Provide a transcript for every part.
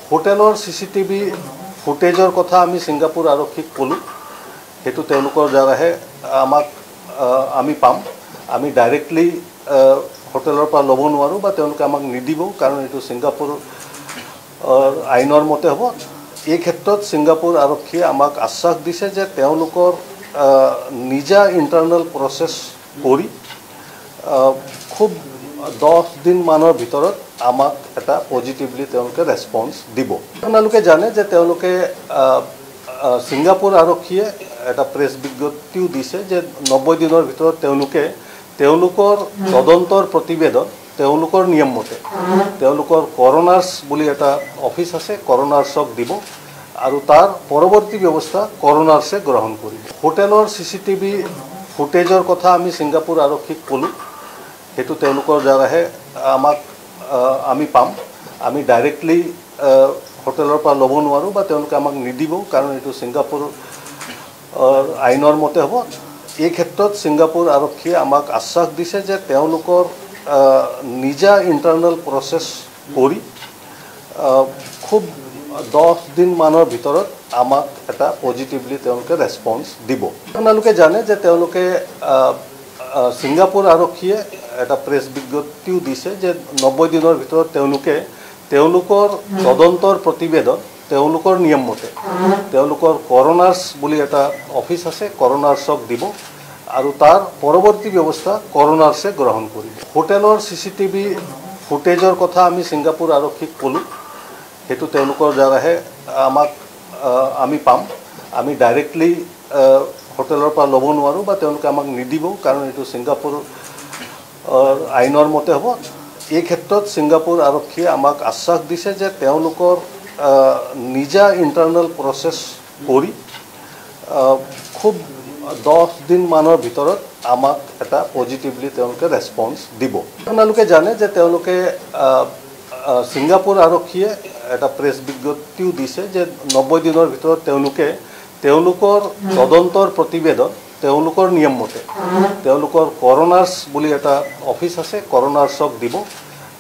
হোটেলৰ CCTV ফুটেজৰ কথা আমি সিংগাপুৰ আৰক্ষীক ক'লো হেতু তেওঁলোকৰ জাগাহে আমি পাম আমি ডাইৰেক্টলি হোটেলৰ পৰা ল'ব নোৱাৰো বা তেওঁলোকে আমাক নিদিব কাৰণ এটো সিংগাপুৰ আইনৰ মতে হ'ব এই ক্ষেত্ৰত সিংগাপুৰ আৰক্ষীয়ে আমাক আশ্বাস দিছে যে তেওঁলোকৰ নিজা ইন্টাৰনাল প্ৰসেস কৰি খুব 10 দিন মানৰ ভিতৰত আমাক এটা পজিটিভলি তেওঁলোকে ৰেসপন্স দিব আপোনালোকে জানে যে তেওঁলোকে সিংগাপুৰ আৰক্ষীয়ে এটা প্ৰেছ বিজ্ঞপ্তিও দিছে যে 90 দিনৰ ভিতৰত তেওঁলোকৰ তদন্তৰ প্ৰতিবেদন তেওঁলোকৰ নিয়ম মতে তেওঁলোকৰ কৰোনাৰ্স বুলি এটা অফিস আছে কৰোনাৰ্সক দিব আৰু তাৰ পৰৱৰ্তী ব্যৱস্থা কৰোনাৰ্সে গ্ৰহণ কৰিব হোটেলৰ CCTV ফুটেজৰ কথা আমি সিংগাপুৰ আৰক্ষীক ক'লো হেতু তেওঁলোকৰ জাগাহে আমি পাম আমি ডাইৰেক্টলি হোটেলৰ পৰা ল'ব নোৱাৰো বা তেওঁলোকে আমাক নিদিব কাৰণ এটো সিংগাপুৰ আইনৰ মতে হ'ব এই ক্ষেত্ৰত সিংগাপুৰ আৰক্ষীয়ে আমাক আশ্বাস দিছে যে তেওঁলোকৰ নিজা ইন্টাৰনাল প্ৰসেস কৰি খুব 10 দিন মানৰ ভিতৰত আমাক এটা পজিটিভলি তেওঁলোকে ৰেসপন্স দিব আপোনালোকে জানে যে তেওঁলোকে সিংগাপুৰ আৰক্ষীয়ে এটা প্ৰেছ বিজ্ঞপ্তিও দিছে যে 90 দিনৰ ভিতৰত তেওঁলোকৰ তদন্তৰ প্ৰতিবেদন তেওঁলোকৰ নিয়ম মতে তেওঁলোকৰ কৰোনাৰ্স বুলি এটা অফিস আছে কৰোনাৰ্সক দিব আৰু তাৰ পৰৱৰ্তী ব্যৱস্থা কৰোনাৰ্সে গ্ৰহণ কৰিব হোটেলৰ CCTV ফুটেজৰ কথা আমি সিংগাপুৰ আৰক্ষীক ক'লো হেতু তেওঁলোকৰ জাগাহে আমি পাম আমি ডাইৰেক্টলি হোটেলৰ পৰা ল'ব নোৱাৰো বা তেওঁলোকে আমাক নিদিব কাৰণ এটো সিংগাপুৰ আইনৰ মতে হ'ব এই ক্ষেত্ৰত সিংগাপুৰ আৰক্ষীয়ে আমাক আশ্বাস দিছে যে তেওঁলোকৰ নিজা ইন্টাৰনাল প্ৰসেস কৰি খুব 10 দিন মানৰ ভিতৰত আমাক এটা পজিটিভলি তেওঁলোকে ৰেসপন্স দিব আপোনালোকে জানে যে তেওঁলোকে সিংগাপুৰ আৰক্ষীয়ে এটা প্ৰেছ বিজ্ঞপ্তিও দিছে যে 90 দিনৰ ভিতৰত তেওঁলোকৰ তদন্তৰ প্ৰতিবেদন তেওঁলোকৰ নিয়ম মতে তেওঁলোকৰ কৰোনাৰ্স বুলি এটা অফিস আছে কৰোনাৰ্সক দিব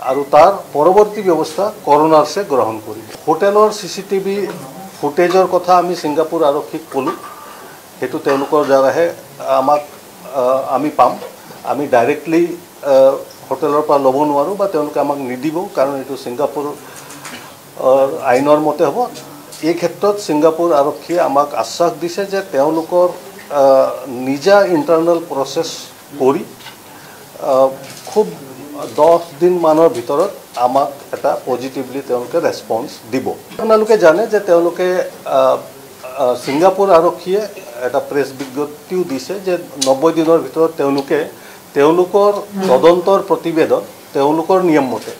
আৰু তাৰ পৰৱৰ্তী ব্যৱস্থা কৰোনাৰ্সে গ্ৰহণ কৰিব হোটেলৰ CCTV ফুটেজৰ কথা আমি সিংগাপুৰ আৰক্ষীক ক'লো হেতু তেওঁলোকৰ জাগাহে আমি পাম আমি ডাইৰেক্টলি হোটেলৰ পৰা ল'ব নোৱাৰো বা তেওঁলোকে আমাক নিদিব কাৰণ এটো সিংগাপুৰ আইনৰ মতে হ'ব এই ক্ষেত্ৰত সিংগাপুৰ আৰক্ষীয়ে আমাক আশ্বাস দিছে যে তেওঁলোকৰ নিজা ইন্টাৰনাল প্ৰসেস কৰি খুব 10 দিন মানৰ ভিতৰত আমাক এটা পজিটিভলি তেওঁলোকে ৰেসপন্স দিব আপোনালোকে জানে যে তেওঁলোকে সিংগাপুৰ আৰক্ষীয়ে এটা প্ৰেছ বিজ্ঞপ্তিও দিছে যে 90 দিনৰ ভিতৰত তেওঁলোকৰ তদন্তৰ প্ৰতিবেদন তেওঁলোকৰ নিয়ম মতে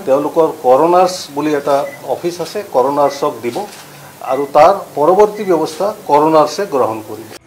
তেওঁলোকৰ কৰোনাৰ্স বুলি এটা অফিস আছে কৰোনাৰ্সক দিব আৰু তাৰ পৰৱৰ্তী ব্যৱস্থা কৰোনাৰ্সে গ্ৰহণ কৰিব